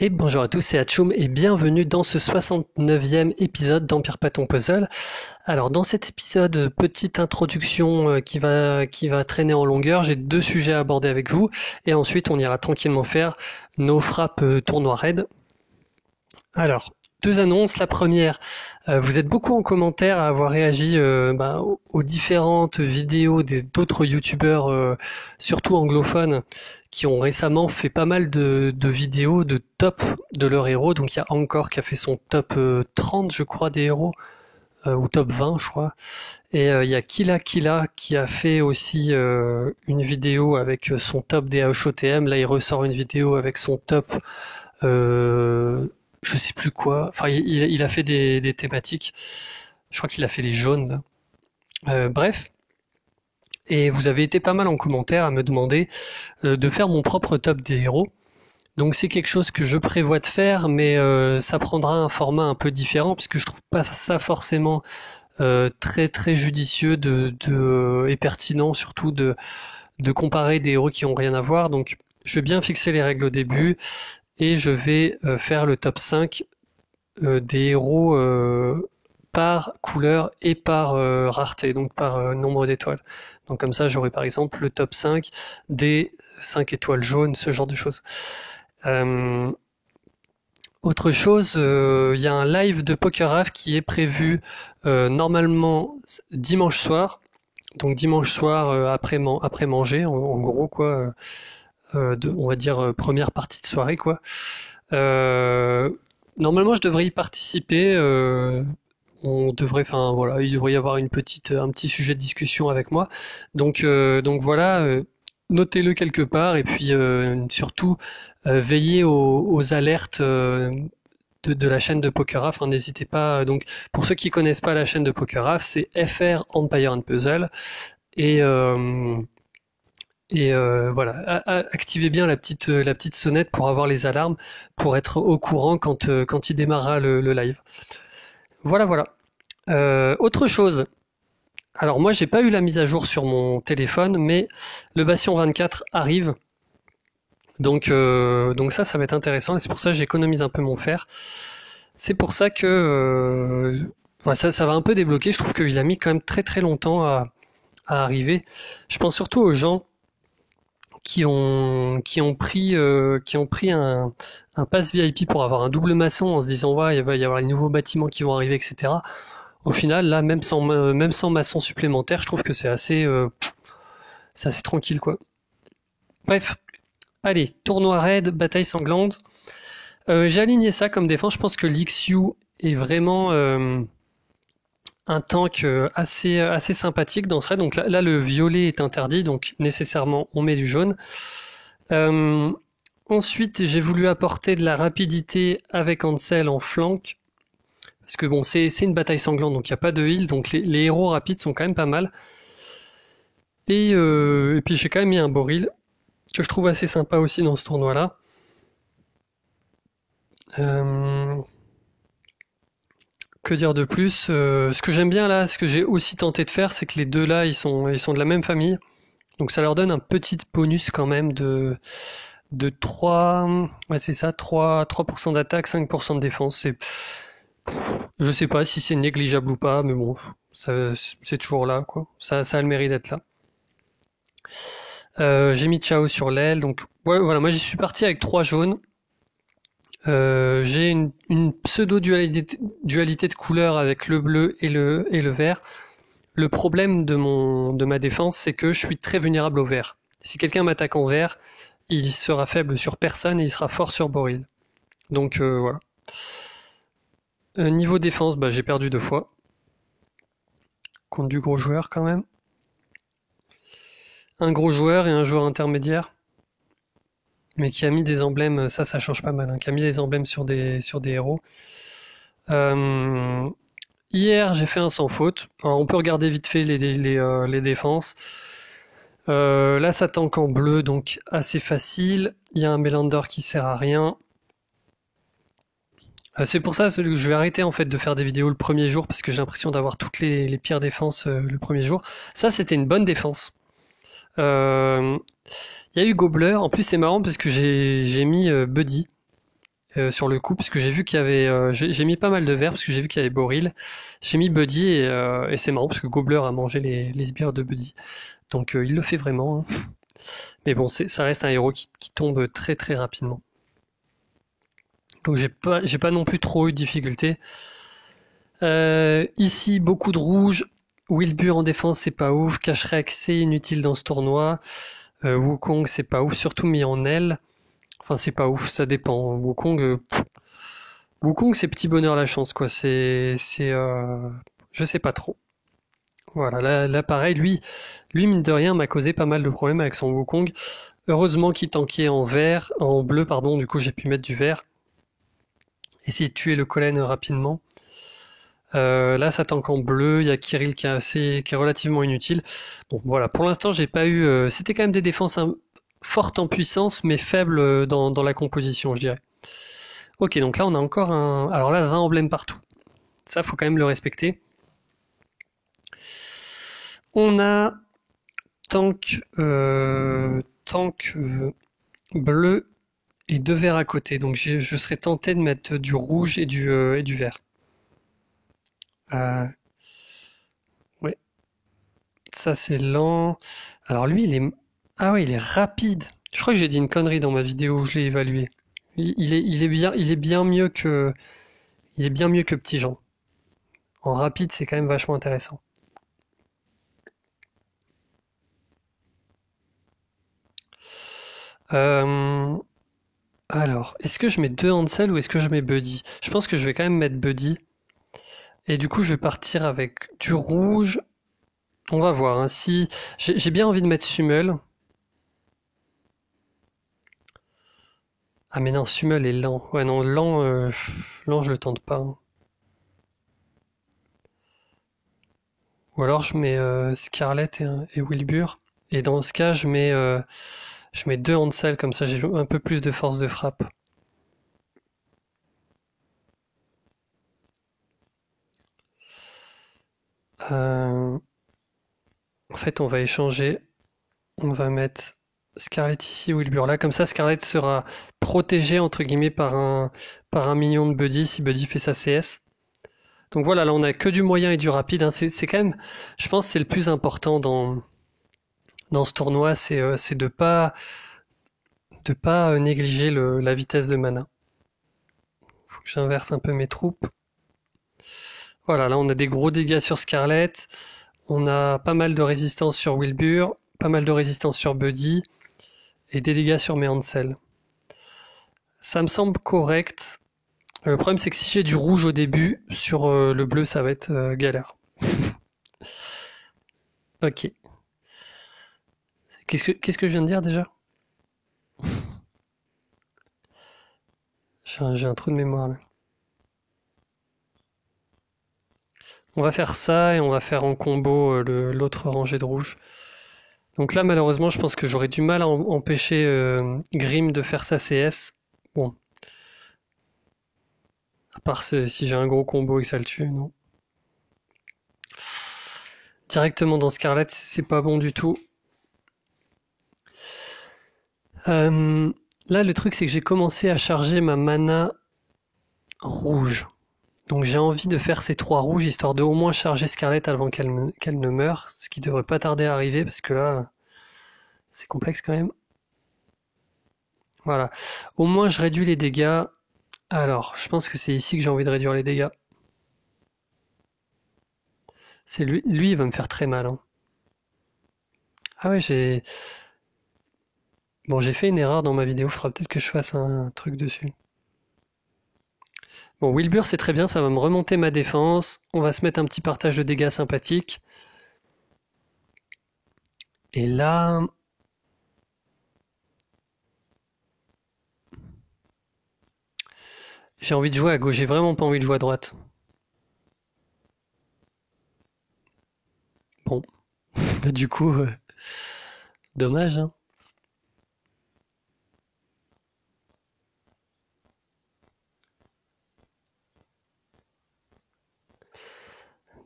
Et bonjour à tous, c'est Atchoum et bienvenue dans ce 69e épisode d'Empire pas ton puzzle. Alors dans cet épisode, petite introduction qui va traîner en longueur, j'ai deux sujets à aborder avec vous et ensuite on ira tranquillement faire nos frappes tournoi raid. Alors, deux annonces. La première, vous êtes beaucoup en commentaire à avoir réagi aux différentes vidéos d'autres youtubeurs, surtout anglophones, qui ont récemment fait pas mal de vidéos de top de leurs héros. Donc il y a Encore qui a fait son top 30, je crois, des héros, ou top 20, je crois. Et il y a Killa qui a fait aussi une vidéo avec son top des HOTM. Là, il ressort une vidéo avec son top euh, je sais plus quoi. Enfin, il a fait des thématiques. Je crois qu'il a fait les jaunes, là. Bref. Et vous avez été pas mal en commentaire à me demander de faire mon propre top des héros. Donc c'est quelque chose que je prévois de faire, mais ça prendra un format un peu différent, puisque je trouve pas ça forcément très très judicieux et pertinent, surtout de comparer des héros qui ont rien à voir. Donc je vais bien fixer les règles au début, et je vais faire le top 5 des héros par couleur et par rareté, donc par nombre d'étoiles. Donc comme ça, j'aurai par exemple le top 5 des 5 étoiles jaunes, ce genre de choses. Euh, Autre chose, il y a un live de PokerAF qui est prévu normalement dimanche soir. Donc dimanche soir après manger, en gros quoi, on va dire première partie de soirée quoi. Euh, Normalement, je devrais y participer. On devrait, enfin voilà, il devrait y avoir un petit sujet de discussion avec moi. Donc voilà, notez-le quelque part et puis surtout veillez aux alertes de la chaîne de PokerAF. Enfin, n'hésitez pas. Donc pour ceux qui connaissent pas la chaîne de PokerAF, c'est FR Empire and Puzzle et voilà, activez bien la petite sonnette pour avoir les alarmes, pour être au courant quand il démarrera le live. Voilà, voilà. Autre chose. Alors moi, j'ai pas eu la mise à jour sur mon téléphone, mais le Bastion 24 arrive. Donc ça va être intéressant. Et c'est pour ça que j'économise un peu mon fer. C'est pour ça que voilà, ça va un peu débloquer. Je trouve qu'il a mis quand même très très longtemps à arriver. Je pense surtout aux gens qui ont pris un pass VIP pour avoir un double maçon en se disant ouais, il va y avoir les nouveaux bâtiments qui vont arriver, etc. Au final, là, même sans maçon supplémentaire, je trouve que c'est assez tranquille, quoi. Bref, allez, tournoi raid, bataille sanglante. J'ai aligné ça comme défense. Je pense que l'Ixu est vraiment un tank assez sympathique dans ce raid. Donc là, le violet est interdit, donc nécessairement on met du jaune. Euh, Ensuite, j'ai voulu apporter de la rapidité avec Ansel en flanc. Parce que bon, c'est une bataille sanglante, donc il n'y a pas de heal, donc les héros rapides sont quand même pas mal. Et puis j'ai quand même mis un Boril, que je trouve assez sympa aussi dans ce tournoi-là. Euh, que dire de plus? Ce que j'aime bien là, ce que j'ai aussi tenté de faire, c'est que les deux là, ils sont de la même famille. Donc ça leur donne un petit bonus quand même de 3, ouais c'est ça, 3% d'attaque, 5% de défense. Je sais pas si c'est négligeable ou pas, mais bon, c'est toujours là, quoi. Ça a le mérite d'être là. J'ai mis Chao sur l'aile, donc ouais, voilà, moi j'y suis parti avec 3 jaunes. J'ai une pseudo-dualité de couleurs avec le bleu et le vert. Le problème de ma défense, c'est que je suis très vulnérable au vert. Si quelqu'un m'attaque en vert, il sera faible sur personne et il sera fort sur Boril. Donc voilà. Niveau défense, bah, j'ai perdu 2 fois. Contre du gros joueur quand même. Un gros joueur et un joueur intermédiaire. Mais qui a mis des emblèmes, ça change pas mal, hein, qui a mis des emblèmes sur des héros. Euh, Hier, j'ai fait un sans faute. Alors, on peut regarder vite fait les défenses. Là, ça tank en bleu, donc assez facile. Il y a un Melander qui sert à rien. C'est pour ça que je vais arrêter en fait de faire des vidéos le premier jour parce que j'ai l'impression d'avoir toutes les pires défenses le premier jour. Ça, c'était une bonne défense. Il y a eu Gobler. En plus, c'est marrant parce que j'ai mis Buddy. sur le coup, parce que j'ai vu qu'il y avait... j'ai mis pas mal de verts, parce que j'ai vu qu'il y avait Boril. J'ai mis Buddy, et c'est marrant, parce que Gobbler a mangé les sbires de Buddy. Donc il le fait vraiment, hein. Mais bon, ça reste un héros qui tombe très très rapidement. Donc j'ai pas non plus trop eu de difficultés. Ici, beaucoup de rouge. Wilbur en défense, c'est pas ouf. Kashrek, c'est inutile dans ce tournoi. Wukong, c'est pas ouf, surtout mis en aile. Enfin, c'est pas ouf, ça dépend. Wukong, c'est petit bonheur la chance, quoi. Je sais pas trop. Voilà, là pareil, lui, mine de rien, m'a causé pas mal de problèmes avec son Wukong. Heureusement qu'il tankait en bleu, pardon, du coup j'ai pu mettre du vert. Essayer de tuer le Collen rapidement. Là, ça tank en bleu. Il y a Kirill qui est relativement inutile. Bon, voilà. Pour l'instant, j'ai pas eu. C'était quand même des défenses fortes en puissance, mais faibles dans la composition, je dirais. Ok, donc là, on a encore un. Alors là, 20 emblèmes partout. Ça, faut quand même le respecter. On a tank bleu et deux verts à côté. Donc je serais tenté de mettre du rouge et du vert. Ouais, ça c'est lent. Alors lui, ah ouais, il est rapide. Je crois que j'ai dit une connerie dans ma vidéo où je l'ai évalué. Il est bien mieux que Petit Jean. En rapide, c'est quand même vachement intéressant. Euh, alors, est-ce que je mets deux Hansel ou est-ce que je mets Buddy? Je pense que je vais quand même mettre Buddy. Et du coup, je vais partir avec du rouge. On va voir, hein. Si j'ai bien envie de mettre Summel. Ah mais non, Summel est lent. Ouais non, lent je le tente pas, hein. Ou alors je mets Scarlett et Wilbur. Et dans ce cas, je mets deux Hansel, comme ça j'ai un peu plus de force de frappe. Euh, En fait, on va échanger. On va mettre Scarlett ici, Wilbur là. Comme ça, Scarlett sera protégée, entre guillemets, par un minion de Buddy si Buddy fait sa CS. Donc voilà, là on a que du moyen et du rapide, hein. C'est quand même, je pense, que c'est le plus important dans ce tournoi, c'est de pas négliger la vitesse de mana. Faut que j'inverse un peu mes troupes. Voilà, là on a des gros dégâts sur Scarlett, on a pas mal de résistance sur Wilbur, pas mal de résistance sur Buddy et des dégâts sur mes Hansel. Ça me semble correct. Le problème c'est que si j'ai du rouge au début, sur le bleu ça va être galère. Ok. Qu'est-ce que je viens de dire déjà? J'ai un trou de mémoire là. On va faire ça et on va faire en combo l'autre rangée de rouge. Donc là, malheureusement, je pense que j'aurais du mal à empêcher Grim de faire sa CS. Bon, à part si j'ai un gros combo et que ça le tue, non. Directement dans Scarlet, c'est pas bon du tout. Là, le truc, c'est que j'ai commencé à charger ma mana rouge. Donc j'ai envie de faire ces trois rouges, histoire de au moins charger Scarlet avant qu'elle ne meure, ce qui devrait pas tarder à arriver, parce que là, c'est complexe quand même. Voilà. Au moins, je réduis les dégâts. Alors, je pense que c'est ici que j'ai envie de réduire les dégâts. C'est lui, il va me faire très mal, hein. Ah ouais, Bon, j'ai fait une erreur dans ma vidéo, faudra peut-être que je fasse un truc dessus. Bon, Wilbur, c'est très bien, ça va me remonter ma défense. On va se mettre un petit partage de dégâts sympathique. Et là... J'ai envie de jouer à gauche, j'ai vraiment pas envie de jouer à droite. Bon, du coup, dommage, hein.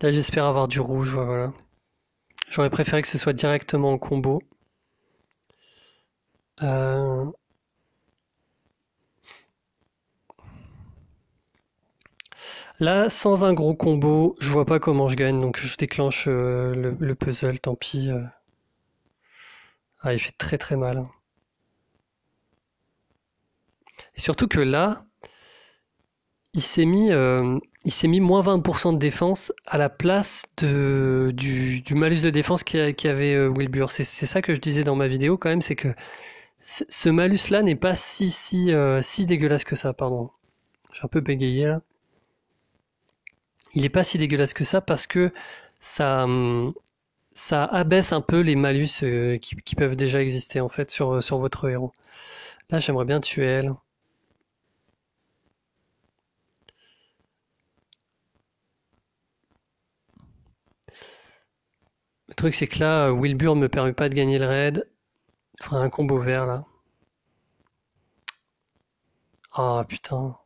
Là, j'espère avoir du rouge, ouais, voilà. J'aurais préféré que ce soit directement en combo. Euh, Là, sans un gros combo, je vois pas comment je gagne, donc je déclenche le puzzle, tant pis. Ah, il fait très très mal. Et surtout que là, il s'est mis moins 20% de défense à la place du malus de défense qu'avait Wilbur. C'est ça que je disais dans ma vidéo quand même, c'est que ce malus-là n'est pas si dégueulasse que ça, pardon. J'ai un peu bégayé là. Il n'est pas si dégueulasse que ça parce que ça, ça abaisse un peu les malus qui peuvent déjà exister en fait sur votre héros. Là, j'aimerais bien tuer elle. Le truc, c'est que là, Wilbur me permet pas de gagner le raid. Il faudrait un combo vert là. Ah putain.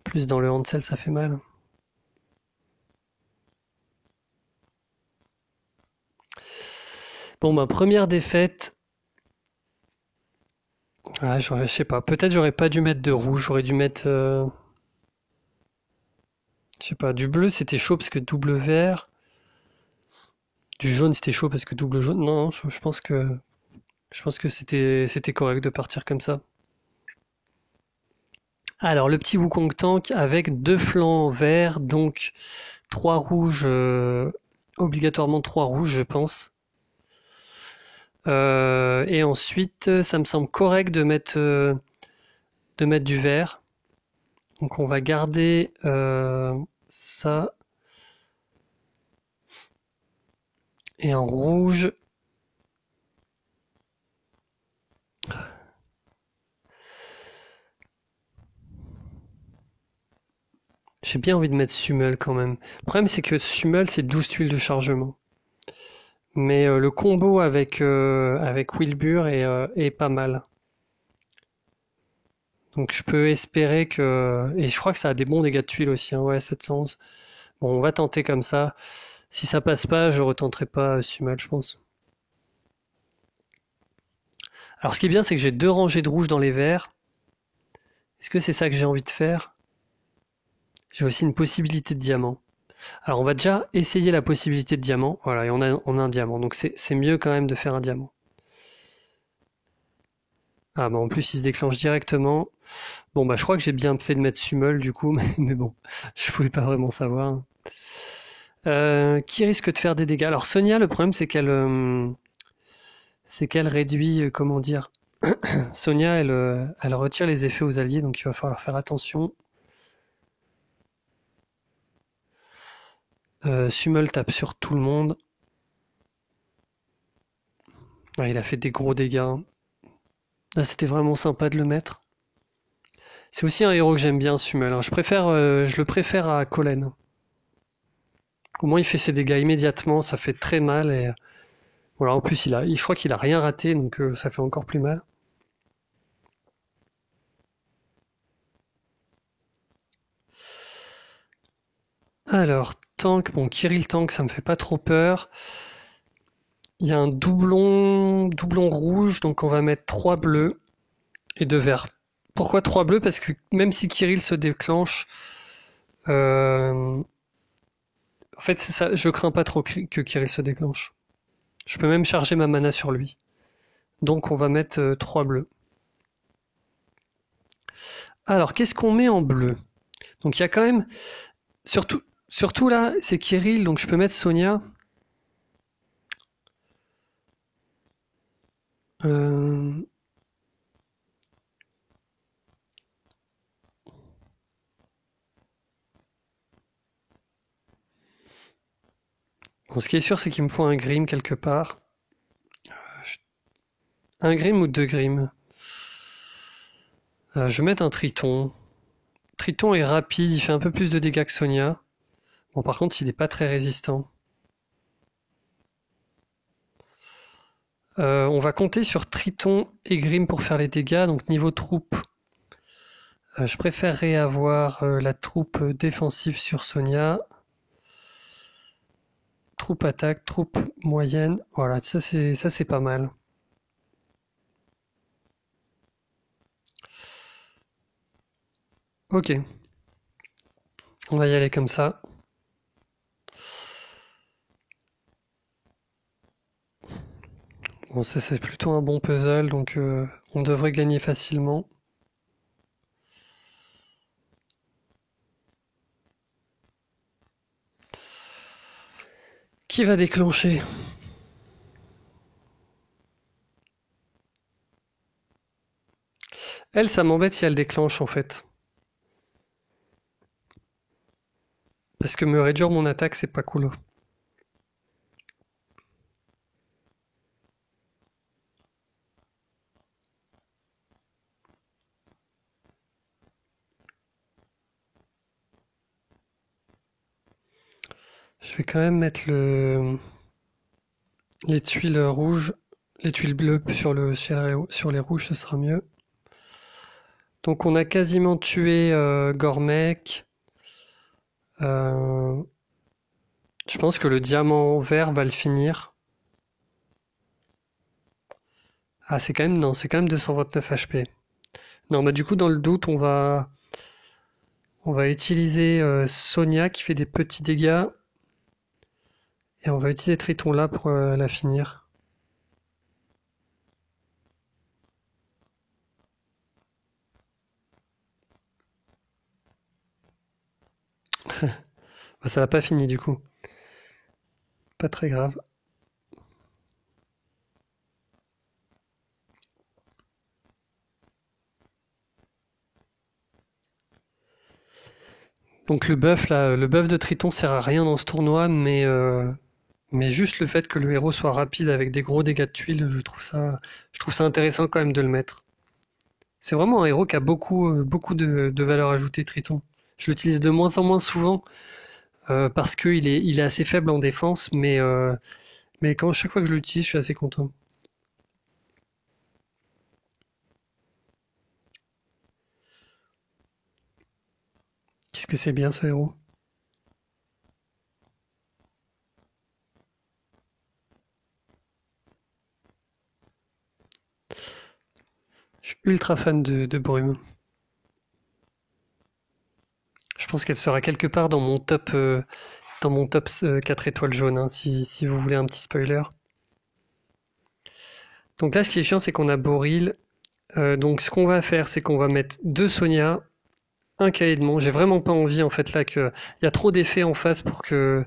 Plus dans le Hansel, ça fait mal. Bon, ma première défaite. Ah, je sais pas. Peut-être j'aurais pas dû mettre de rouge. J'aurais dû mettre. Je sais pas. Du bleu, c'était chaud parce que double vert. Du jaune, c'était chaud parce que double jaune. Non, non, je pense que. Je pense que c'était correct de partir comme ça. Alors, le petit Wukong Tank avec deux flancs verts, donc trois rouges, obligatoirement trois rouges, je pense. Et ensuite, ça me semble correct de mettre du vert. Donc, on va garder ça. Et en rouge. J'ai bien envie de mettre Summel quand même. Le problème, c'est que Summel, c'est 12 tuiles de chargement. Mais le combo avec Wilbur est pas mal. Donc je peux espérer que... Et je crois que ça a des bons dégâts de tuiles aussi, hein. Ouais, 711. Bon, on va tenter comme ça. Si ça passe pas, je retenterai pas Summel, je pense. Alors ce qui est bien, c'est que j'ai deux rangées de rouge dans les verts. Est-ce que c'est ça que j'ai envie de faire? J'ai aussi une possibilité de diamant. Alors on va déjà essayer la possibilité de diamant. Voilà, et on a un diamant. Donc c'est mieux quand même de faire un diamant. Ah bah en plus il se déclenche directement. Bon bah je crois que j'ai bien fait de mettre Summel du coup, mais bon, je pouvais pas vraiment savoir. Qui risque de faire des dégâts? Alors Sonia, le problème c'est qu'elle réduit, comment dire, Sonia, elle retire les effets aux alliés, donc il va falloir faire attention. Summel tape sur tout le monde. Ah, il a fait des gros dégâts, hein. Là, c'était vraiment sympa de le mettre. C'est aussi un héros que j'aime bien, Summel, hein. Je le préfère à Colin. Au moins, il fait ses dégâts immédiatement, ça fait très mal et voilà. En plus, je crois qu'il a rien raté, donc ça fait encore plus mal. Alors, tank, bon, Kirill tank, ça me fait pas trop peur. Il y a un doublon rouge, donc on va mettre 3 bleus et 2 verts. Pourquoi 3 bleus? Parce que même si Kirill se déclenche, en fait, c'est ça, je crains pas trop que Kirill se déclenche. Je peux même charger ma mana sur lui. Donc on va mettre 3 bleus. Alors, qu'est-ce qu'on met en bleu? Donc il y a quand même, surtout là, c'est Kirill, donc je peux mettre Sonia. Euh, Bon, ce qui est sûr, c'est qu'il me faut un Grim quelque part. Un Grim ou deux Grims? Je vais mettre un Triton. Triton est rapide, il fait un peu plus de dégâts que Sonia. Bon, par contre, il n'est pas très résistant. On va compter sur Triton et Grim pour faire les dégâts. Donc niveau troupe, je préférerais avoir la troupe défensive sur Sonia. Troupe attaque, troupe moyenne. Voilà, ça c'est pas mal. Ok. On va y aller comme ça. Bon, ça c'est plutôt un bon puzzle, donc on devrait gagner facilement. Qui va déclencher? Elle, ça m'embête si elle déclenche en fait. Parce que me réduire mon attaque, c'est pas cool. Je vais quand même mettre les tuiles rouges, les tuiles bleues sur les rouges, ce sera mieux. Donc on a quasiment tué Gormek. Euh, je pense que le diamant vert va le finir. Ah, c'est quand même, non, c'est quand même 229 HP. Non, bah du coup, dans le doute, on va utiliser Sonia qui fait des petits dégâts. Et on va utiliser Triton là pour la finir. Bah, ça va pas fini du coup. Pas très grave. Donc le buff là, le buff de Triton sert à rien dans ce tournoi, mais juste le fait que le héros soit rapide avec des gros dégâts de tuiles, je trouve ça intéressant quand même de le mettre. C'est vraiment un héros qui a beaucoup de valeur ajoutée, Triton. Je l'utilise de moins en moins souvent parce qu'il est assez faible en défense, mais chaque fois que je l'utilise, je suis assez content. Qu'est-ce que c'est bien ce héros? Je suis ultra fan de Brume. Je pense qu'elle sera quelque part dans mon top 4 étoiles jaunes, hein, si vous voulez un petit spoiler. Donc là, ce qui est chiant, c'est qu'on a Boril. Donc ce qu'on va faire, c'est qu'on va mettre deux Sonia, un Kaedmon. J'ai vraiment pas envie, en fait, là, qu'il y a trop d'effets en face pour que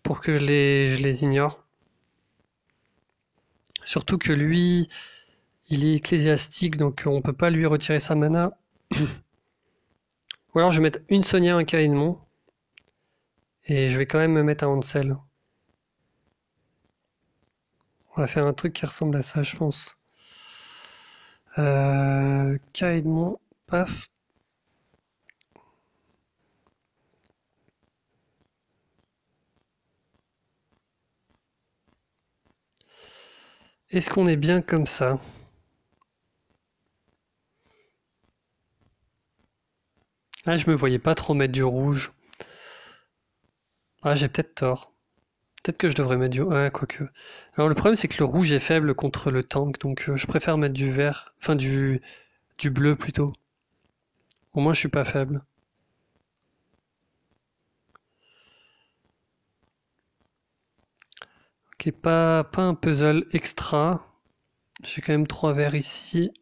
je les ignore. Surtout que lui, il est ecclésiastique, donc on peut pas lui retirer sa mana. Ou alors je vais mettre une Sonia, un Kaedmon. Et je vais quand même me mettre un Hansel. On va faire un truc qui ressemble à ça, je pense. Kaedmon, paf. Est-ce qu'on est bien comme ça? Ah, je me voyais pas trop mettre du rouge. Ah, j'ai peut-être tort. Peut-être que je devrais mettre du... Ouais, quoique. Alors le problème, c'est que le rouge est faible contre le tank, donc je préfère mettre du vert. Enfin, du bleu plutôt. Au moins, je suis pas faible. Ok, pas un puzzle extra. J'ai quand même trois verts ici.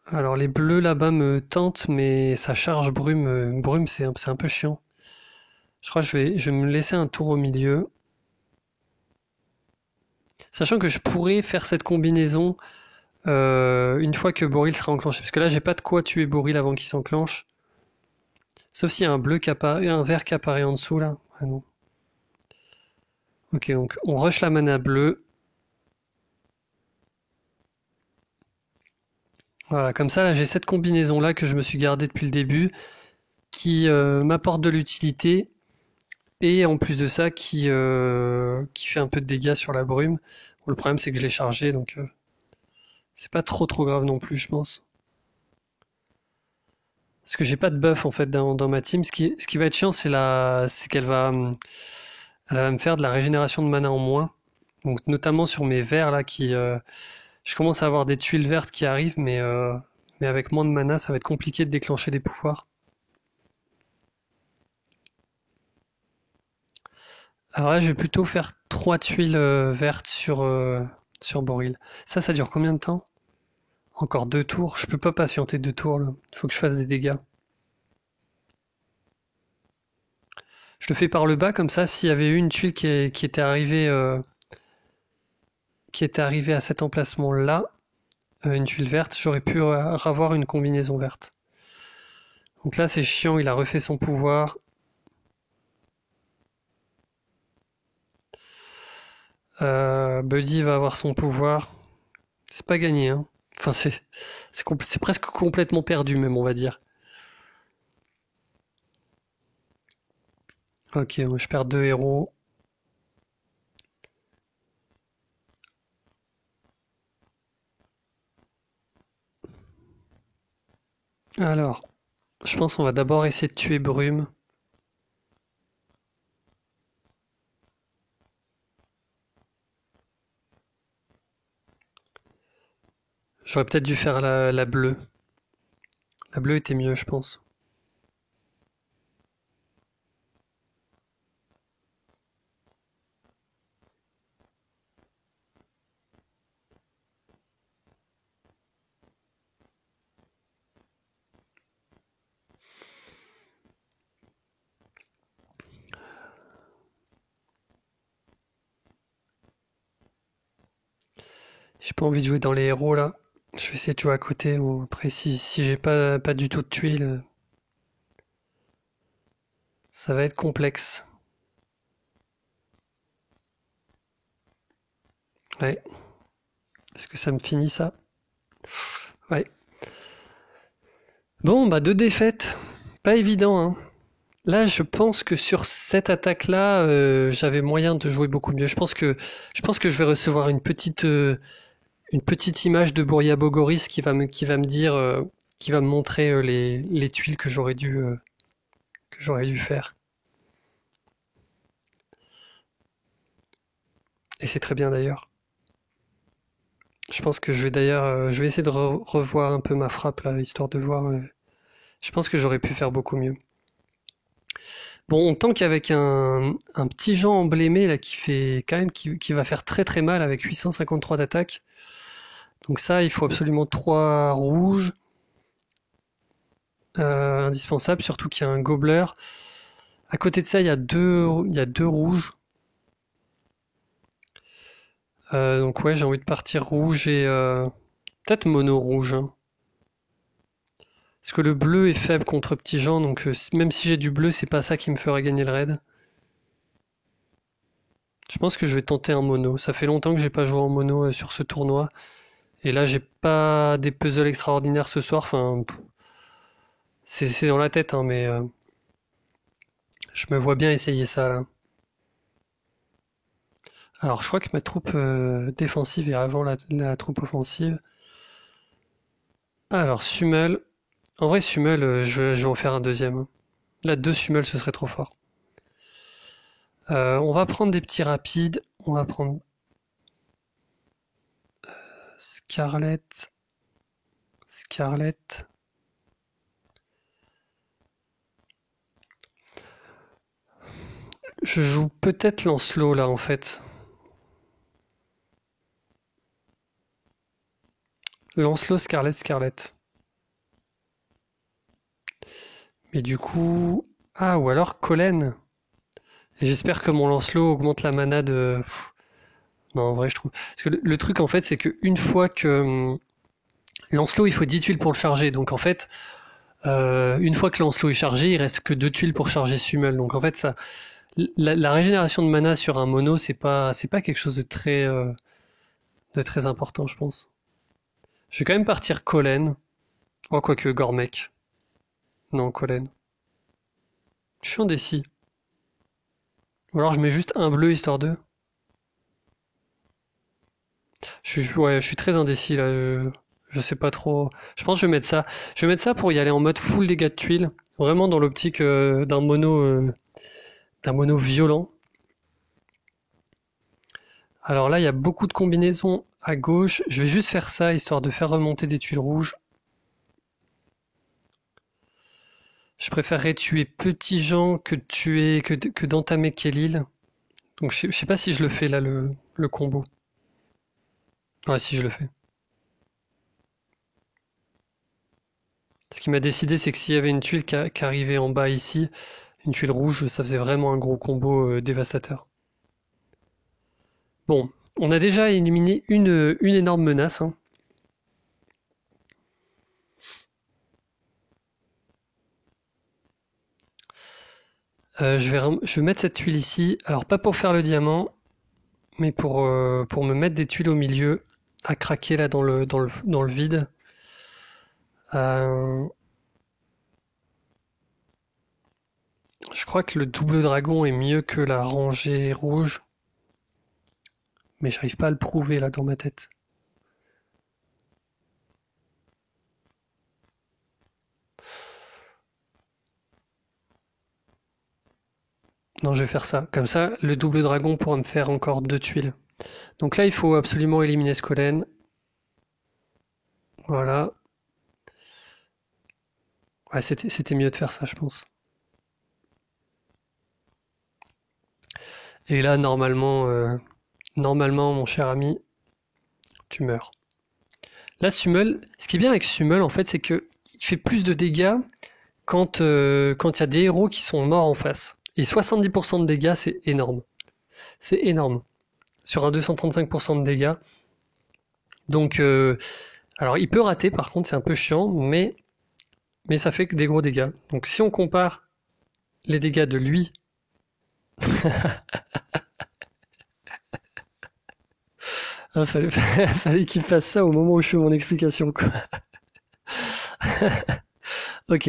Alors les bleus là-bas me tentent, mais ça charge brume. Brume, c'est un peu chiant. Je crois que je vais me laisser un tour au milieu. Sachant que je pourrais faire cette combinaison une fois que Boril sera enclenché. Parce que là, j'ai pas de quoi tuer Boril avant qu'il s'enclenche. Sauf s'il y a un bleu qui apparaît, un vert qui apparaît en dessous là. Ah non. Ok, donc on rush la mana bleue. Voilà, comme ça, là, j'ai cette combinaison là que je me suis gardée depuis le début, qui m'apporte de l'utilité et en plus de ça, qui fait un peu de dégâts sur la brume. Bon, le problème, c'est que je l'ai chargé, donc c'est pas trop grave non plus, je pense. Parce que j'ai pas de buff en fait dans ma team. Ce qui va être chiant, c'est elle va me faire de la régénération de mana en moins. Donc notamment sur mes verts là je commence à avoir des tuiles vertes qui arrivent, mais avec moins de mana, ça va être compliqué de déclencher des pouvoirs. Alors là, je vais plutôt faire 3 tuiles vertes sur Boril. Ça dure combien de temps? Encore 2 tours. Je peux pas patienter 2 tours là. Il faut que je fasse des dégâts. Je le fais par le bas, comme ça, s'il y avait eu une tuile qui était arrivée à cet emplacement-là, une tuile verte, j'aurais pu avoir une combinaison verte. Donc là, c'est chiant, il a refait son pouvoir. Buddy va avoir son pouvoir. C'est pas gagné, hein. Enfin, c'est presque complètement perdu, même, on va dire. Ok, je perds 2 héros. Alors, je pense qu'on va d'abord essayer de tuer Brume. J'aurais peut-être dû faire la bleue. La bleue était mieux, je pense. J'ai pas envie de jouer dans les héros là. Je vais essayer de jouer à côté. Bon, après, si j'ai pas du tout de tuiles, ça va être complexe. Ouais. Est-ce que ça me finit ça? Ouais. Bon, bah 2 défaites. Pas évident, hein. Là, je pense que sur cette attaque-là, j'avais moyen de jouer beaucoup mieux. Je pense que je vais recevoir une petite image de Bouria Bogoris qui va me dire, qui va me montrer les tuiles que j'aurais dû faire. Et c'est très bien d'ailleurs. Je pense que je vais essayer de revoir un peu ma frappe là, histoire de voir. Je pense que j'aurais pu faire beaucoup mieux. Bon, on tank avec un petit Jean emblémé là qui fait quand même qui va faire très très mal avec 853 d'attaque. Donc ça, il faut absolument 3 rouges. Indispensable, surtout qu'il y a un gobbler. À côté de ça, il y a deux rouges. Donc ouais, j'ai envie de partir rouge et peut-être mono rouge, hein. Parce que le bleu est faible contre Petit Jean, donc même si j'ai du bleu, c'est pas ça qui me fera gagner le raid. Je pense que je vais tenter un mono. Ça fait longtemps que j'ai pas joué en mono sur ce tournoi. Et là, j'ai pas des puzzles extraordinaires ce soir. Enfin, c'est dans la tête, hein, mais je me vois bien essayer ça là. Alors, je crois que ma troupe défensive est avant la troupe offensive. Alors, Summel. En vrai, Summel, je vais en faire un deuxième, hein. Là, 2 Summel, ce serait trop fort. On va prendre des petits rapides. On va prendre Scarlett. Scarlett. Je joue peut-être Lancelot là en fait. Lancelot, Scarlett, Scarlett. Mais du coup. Ah, ou alors Collen. Et j'espère que mon Lancelot augmente la mana de. Non, en vrai, je trouve. Parce que le truc en fait, c'est qu'une fois que. Lancelot, il faut 10 tuiles pour le charger. Donc en fait, une fois que Lancelot est chargé, il reste que 2 tuiles pour charger Summel. Donc en fait, ça. La régénération de mana sur un mono, c'est pas quelque chose de très important, je pense. Je vais quand même partir Collen. Oh, quoique Gormek. Non, Collen. Je suis indécis. Ou alors je mets juste un bleu histoire de. Ouais, je suis très indécis là. Je sais pas trop. Je pense que je vais mettre ça. Je vais mettre ça pour y aller en mode full dégâts de tuiles. Vraiment dans l'optique d'un mono violent. Alors là, il y a beaucoup de combinaisons à gauche. Je vais juste faire ça histoire de faire remonter des tuiles rouges. Je préférerais tuer Petit Jean que d'entamer Kellil. Donc je sais pas si je le fais là, le combo. Ouais, si je le fais. Ce qui m'a décidé, c'est que s'il y avait une tuile qui arrivait en bas ici, une tuile rouge, ça faisait vraiment un gros combo dévastateur. Bon, on a déjà éliminé une énorme menace, hein. Je vais mettre cette tuile ici. Alors pas pour faire le diamant, mais pour me mettre des tuiles au milieu, à craquer là dans le vide. Euh, je crois que le double dragon est mieux que la rangée rouge, mais j'arrive pas à le prouver là dans ma tête. Non, je vais faire ça. Comme ça, le double dragon pourra me faire encore 2 tuiles. Donc là, il faut absolument éliminer Skolen. Voilà. Ouais, c'était mieux de faire ça, je pense. Et là, normalement, mon cher ami, tu meurs. Là, Summel, ce qui est bien avec Summel, en fait, c'est que il fait plus de dégâts quand il y a des héros qui sont morts en face. Et 70% de dégâts, c'est énorme. C'est énorme. Sur un 235% de dégâts. Donc, alors il peut rater, par contre, c'est un peu chiant, mais ça fait que des gros dégâts. Donc si on compare les dégâts de lui, ah, fallait qu'il fasse ça au moment où je fais mon explication, quoi. Ok,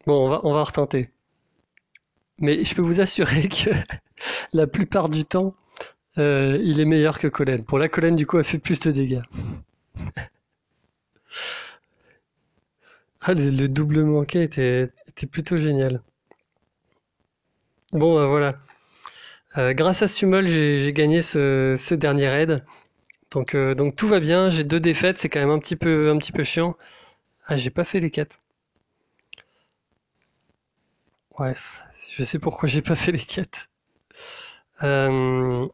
bon, on va retenter. Mais je peux vous assurer que la plupart du temps, il est meilleur que Colin. Pour la Colin, du coup, a fait plus de dégâts. Ah, le double manqué était plutôt génial. Bon, voilà. Grâce à Summel, j'ai gagné ce dernier raid. Donc tout va bien. J'ai 2 défaites, c'est quand même un petit peu chiant. Ah, j'ai pas fait les quêtes. Bref, je sais pourquoi j'ai pas fait les quêtes. Euh,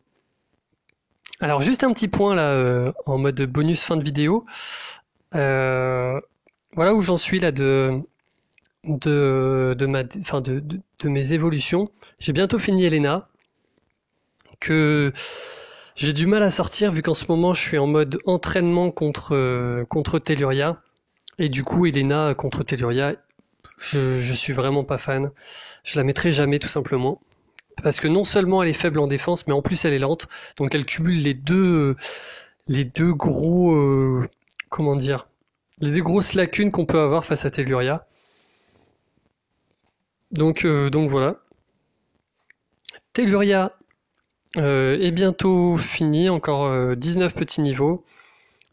alors juste un petit point là, en mode bonus fin de vidéo. Euh, voilà où j'en suis là de mes évolutions. J'ai bientôt fini Elena, que j'ai du mal à sortir vu qu'en ce moment je suis en mode entraînement contre Telluria. Et du coup, Elena contre Telluria, je suis vraiment pas fan. Je la mettrai jamais tout simplement. Parce que non seulement elle est faible en défense, mais en plus elle est lente. Donc elle cumule les deux gros, comment dire, les 2 grosses lacunes qu'on peut avoir face à Telluria. Donc voilà. Telluria est bientôt fini, encore 19 petits niveaux.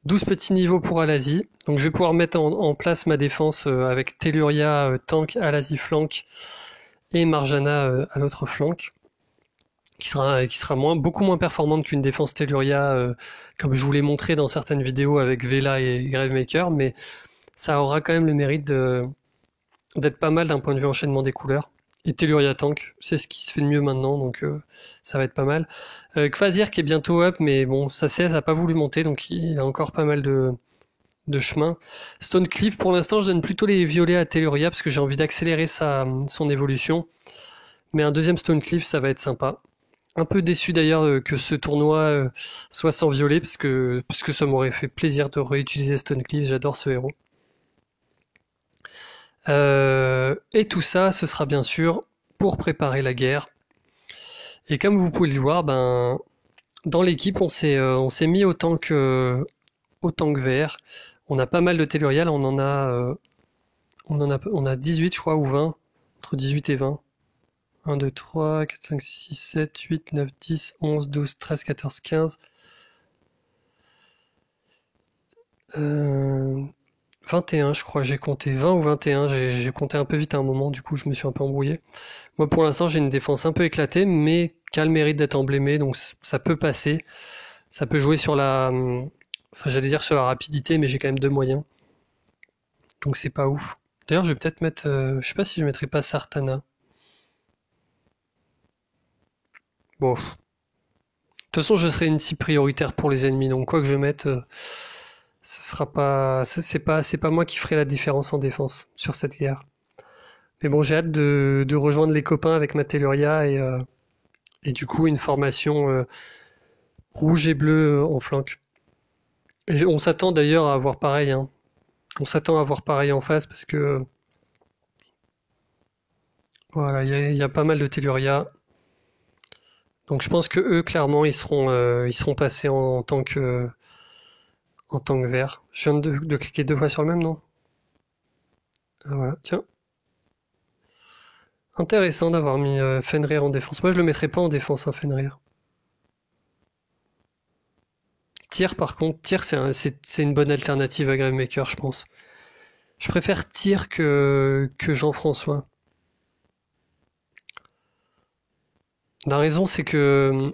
12 petits niveaux pour Alazi. Donc je vais pouvoir mettre en place ma défense avec Telluria tank, Alazi flank et Marjana à l'autre flanc, qui sera beaucoup moins performante qu'une défense Telluria, comme je vous l'ai montré dans certaines vidéos avec Vela et Gravemaker, mais ça aura quand même le mérite d'être pas mal d'un point de vue enchaînement des couleurs. Et Telluria tank, c'est ce qui se fait de mieux maintenant, donc ça va être pas mal. Kvasir qui est bientôt up, mais bon, sa CS a pas voulu monter, donc il a encore pas mal de chemin. Stonecliff, pour l'instant, je donne plutôt les violets à Telluria parce que j'ai envie d'accélérer son évolution. Mais un deuxième Stonecliff, ça va être sympa. Un peu déçu d'ailleurs que ce tournoi soit sans violet parce que ça m'aurait fait plaisir de réutiliser Stonecliff, j'adore ce héros. Et tout ça, ce sera bien sûr pour préparer la guerre. Et comme vous pouvez le voir, ben, dans l'équipe, on s'est mis au tank vert. On a pas mal de Telluria, là, on a 18 je crois ou 20, entre 18 et 20. 1, 2, 3, 4, 5, 6, 7, 8, 9, 10, 11, 12, 13, 14, 15. 21 je crois, j'ai compté 20 ou 21, j'ai compté un peu vite à un moment, du coup je me suis un peu embrouillé. Moi pour l'instant j'ai une défense un peu éclatée, mais qui a le mérite d'être emblémée, donc ça peut passer. Ça peut jouer sur enfin j'allais dire sur la rapidité, mais j'ai quand même 2 moyens. Donc c'est pas ouf. D'ailleurs je vais peut-être mettre, je sais pas si je mettrai pas Sartana. Bon, de toute façon, je serai une cible prioritaire pour les ennemis, donc quoi que je mette, ce sera pas, c'est pas moi qui ferai la différence en défense sur cette guerre. Mais bon, j'ai hâte de rejoindre les copains avec ma Telluria et du coup une formation rouge et bleu en flanc. Et on s'attend d'ailleurs à avoir pareil, hein. On s'attend à avoir pareil en face parce que voilà, il y a pas mal de Telluria. Donc je pense que eux, clairement, ils seront passés en tant que vert. Je viens de cliquer deux fois sur le même, non? Ah, voilà, tiens. Intéressant d'avoir mis Fenrir en défense. Moi, je le mettrais pas en défense, hein, Fenrir. Tyr, par contre, Tyr, c'est une bonne alternative à Gravemaker, je pense. Je préfère Tyr que Jean-François. La raison, c'est que,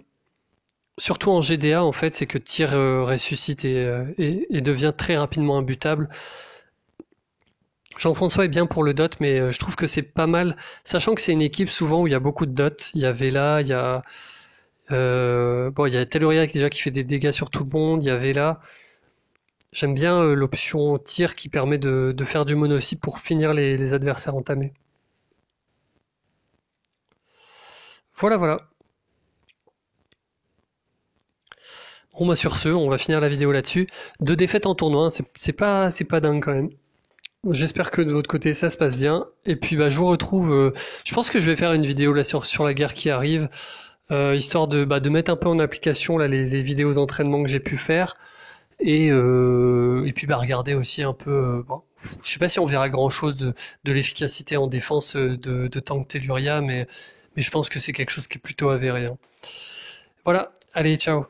surtout en GDA, en fait, c'est que Tyr ressuscite et devient très rapidement imbutable. Jean-François est bien pour le dot, mais je trouve que c'est pas mal, sachant que c'est une équipe souvent où il y a beaucoup de dots. Il y a Vela, bon, il y a Telluria déjà qui fait des dégâts sur tout le monde, il y a Vela. J'aime bien l'option tir qui permet de faire du mono-cible pour finir les adversaires entamés. Voilà, voilà. Bon, bah sur ce, on va finir la vidéo là-dessus. Deux défaites en tournoi, hein, c'est pas dingue quand même. J'espère que de votre côté ça se passe bien. Et puis bah je vous retrouve. Je pense que je vais faire une vidéo là sur la guerre qui arrive, histoire de mettre un peu en application là les vidéos d'entraînement que j'ai pu faire. Et puis bah regarder aussi un peu. Bon, je sais pas si on verra grand chose de l'efficacité en défense de Tank Telluria, mais je pense que c'est quelque chose qui est plutôt avéré, hein. Voilà, allez, ciao.